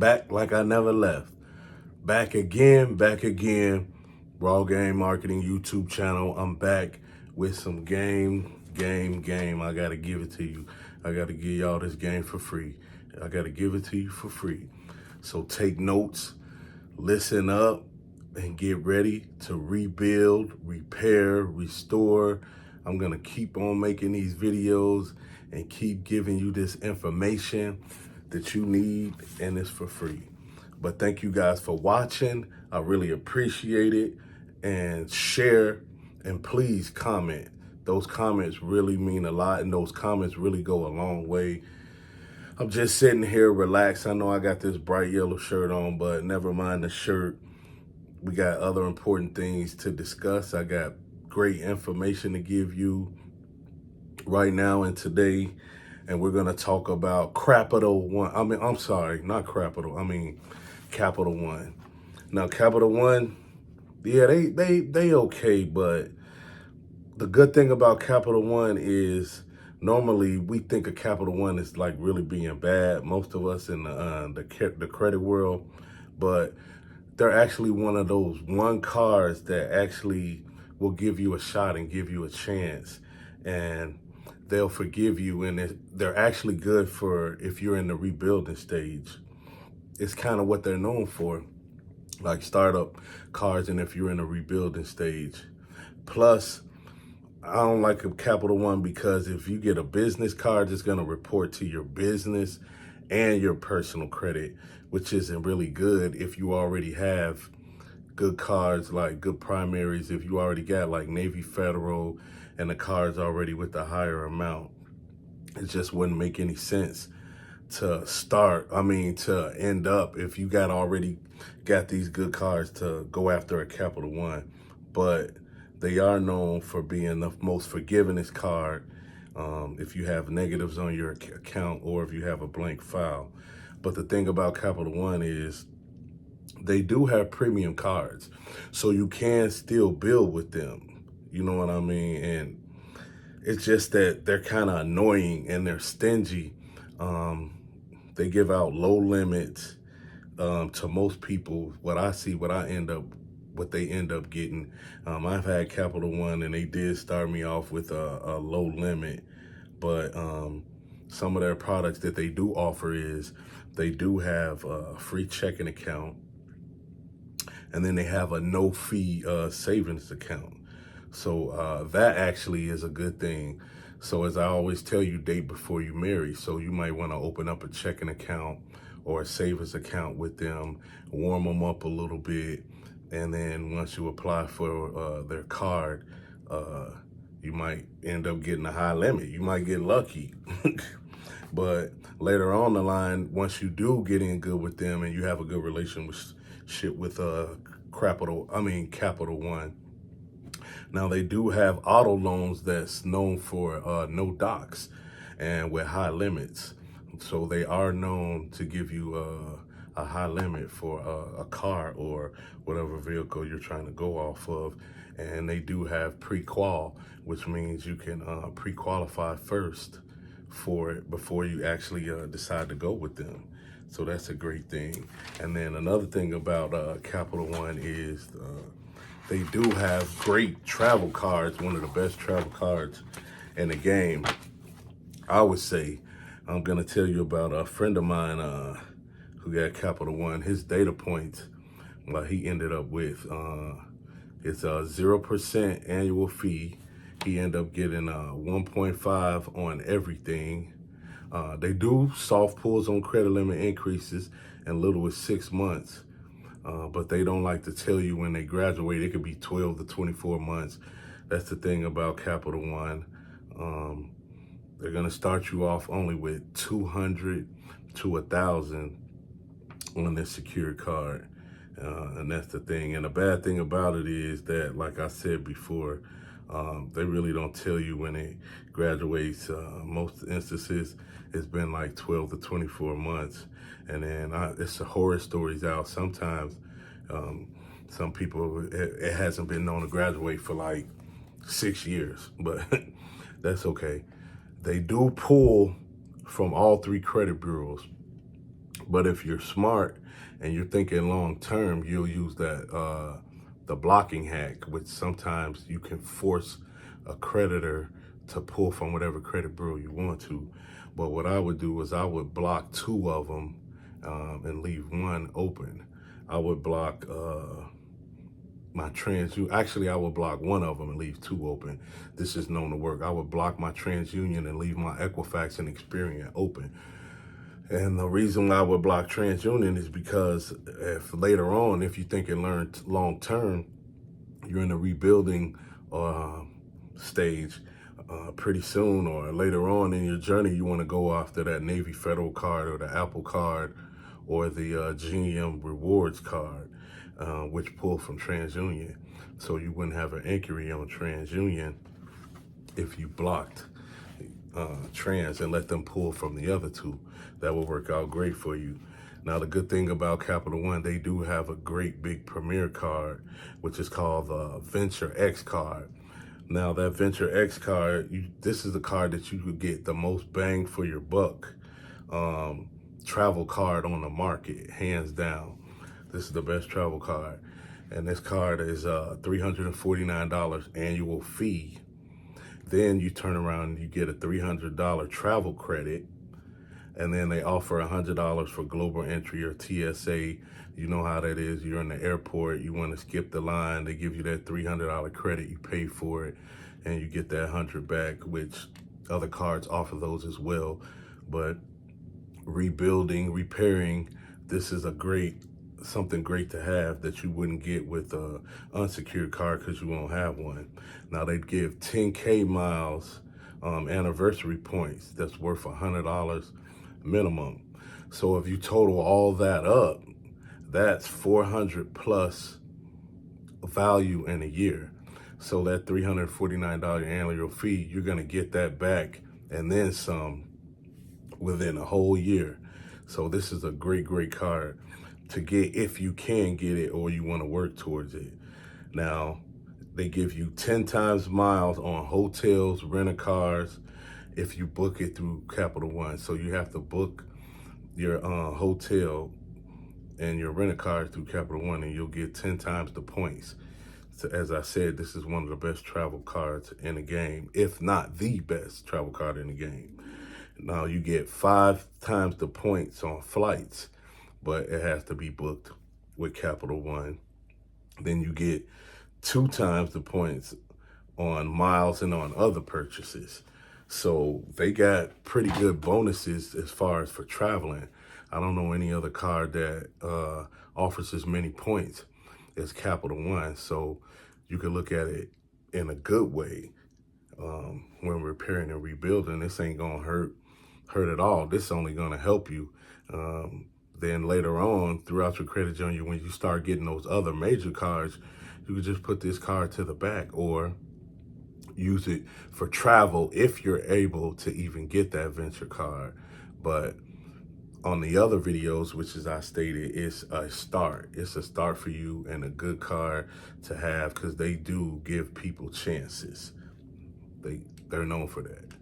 back like I never left. Back again. Raw Game Marketing YouTube channel. I'm back with some game. I gotta give it to you. I gotta give y'all this game for free. I gotta give it to you for free. So take notes, listen up, and get ready to rebuild, repair, restore. I'm gonna keep on making these videos and keep giving you this information that you need, and it's for free. But thank you guys for watching. I really appreciate it. And share, and please comment. Those comments really mean a lot, and those comments really go a long way. I'm just sitting here relaxed. I know I got this bright yellow shirt on, but never mind the shirt. We got other important things to discuss. I got great information to give you right now and today. And we're going to talk about Capital One. I'm sorry, not Capital. Capital One. Now, Capital One, yeah, they okay, but the good thing about Capital One is normally we think of Capital One as like really being bad, most of us in the credit world, but they're actually one of those cards that actually will give you a shot and give you a chance, and they'll forgive you, and they're actually good for if you're in the rebuilding stage. It's kind of what they're known for, like startup cards, and if you're in a rebuilding stage. Plus, I don't like a Capital One because if you get a business card, it's going to report to your business and your personal credit, which isn't really good if you already have good cards, like good primaries. If you already got like Navy Federal and the cards already with the higher amount, it just wouldn't make any sense to end up, if you already got these good cards, to go after a Capital One. But they are known for being the most forgivingest card if you have negatives on your account or if you have a blank file. But the thing about Capital One is they do have premium cards, so you can still build with them. You know what I mean? And it's just that they're kind of annoying and they're stingy. They give out low limits to most people. What they end up getting. I've had Capital One, and they did start me off with a low limit, but some of their products that they do offer is they do have a free checking account, and then they have a no-fee savings account. So that actually is a good thing. So as I always tell you, date before you marry. So you might want to open up a checking account or a savings account with them, warm them up a little bit, and then once you apply for their card, you might end up getting a high limit. You might get lucky. But later on the line, once you do get in good with them and you have a good relationship with Capital One, now they do have auto loans that's known for no docs and with high limits. So they are known to give you a high limit for a car or whatever vehicle you're trying to go off of. And they do have pre-qual, which means you can pre-qualify first for it before you actually decide to go with them. So that's a great thing. And then another thing about Capital One is they do have great travel cards, one of the best travel cards in the game. I would say, I'm gonna tell you about a friend of mine who got Capital One. His data points, he ended up with, it's a 0% annual fee. He ended up getting 1.5 on everything. They do soft pulls on credit limit increases in little as 6 months. But they don't like to tell you when they graduate. It could be 12 to 24 months. That's the thing about Capital One. They're gonna start you off only with 200 to 1,000 on this secured card. And that's the thing. And the bad thing about it is that, like I said before, they really don't tell you when it graduates. Most instances, it's been like 12 to 24 months. And then it's the horror stories out. Sometimes some people, it hasn't been known to graduate for like 6 years, but that's okay. They do pull from all 3 credit bureaus. But if you're smart and you're thinking long term, you'll use that the blocking hack, which sometimes you can force a creditor to pull from whatever credit bureau you want to. But what I would do is I would block 2 of them and leave 1 open. I would block my TransUnion. Actually, I would block 1 of them and leave 2 open. This is known to work. I would block my TransUnion and leave my Equifax and Experian open. And the reason why I would block TransUnion is because if later on, if you think and learn long term, you're in a rebuilding stage pretty soon, or later on in your journey, you want to go after that Navy Federal card or the Apple card or the GM Rewards card, which pull from TransUnion. So you wouldn't have an inquiry on TransUnion if you blocked Trans and let them pull from the other 2. That will work out great for you. Now, the good thing about Capital One, they do have a great big premier card, which is called the Venture X card. Now, that Venture X card, this is the card that you could get the most bang for your buck travel card on the market, hands down. This is the best travel card. And this card is $349 annual fee. Then you turn around and you get a $300 travel credit. And then they offer $100 for global entry or TSA. You know how that is. You're in the airport, you want to skip the line, they give you that $300 credit, you pay for it, and you get that 100 back, which other cards offer those as well. But rebuilding, repairing, this is something great to have that you wouldn't get with a unsecured card because you won't have one. Now, they'd give 10K miles anniversary points that's worth $100 minimum. So if you total all that up, that's 400 plus value in a year. So that $349 annual fee, you're gonna get that back and then some within a whole year. So this is a great card to get if you can get it or you wanna work towards it. Now, they give you 10 times miles on hotels, rent-a-cars, if you book it through Capital One. So you have to book your hotel and your rent-a-car through Capital One and you'll get 10 times the points. So as I said, this is one of the best travel cards in the game, if not the best travel card in the game. Now you get 5 times the points on flights, but it has to be booked with Capital One. Then you get 2 times the points on miles and on other purchases. So they got pretty good bonuses as far as for traveling. I don't know any other card that offers as many points as Capital One. So you can look at it in a good way when repairing and rebuilding. This ain't gonna hurt at all. This is only gonna help you. Then later on, throughout your credit journey, when you start getting those other major cards, you can just put this card to the back or use it for travel if you're able to even get that venture card. But on the other videos, which as I stated, it's a start. It's a start for you and a good card to have because they do give people chances. They're known for that.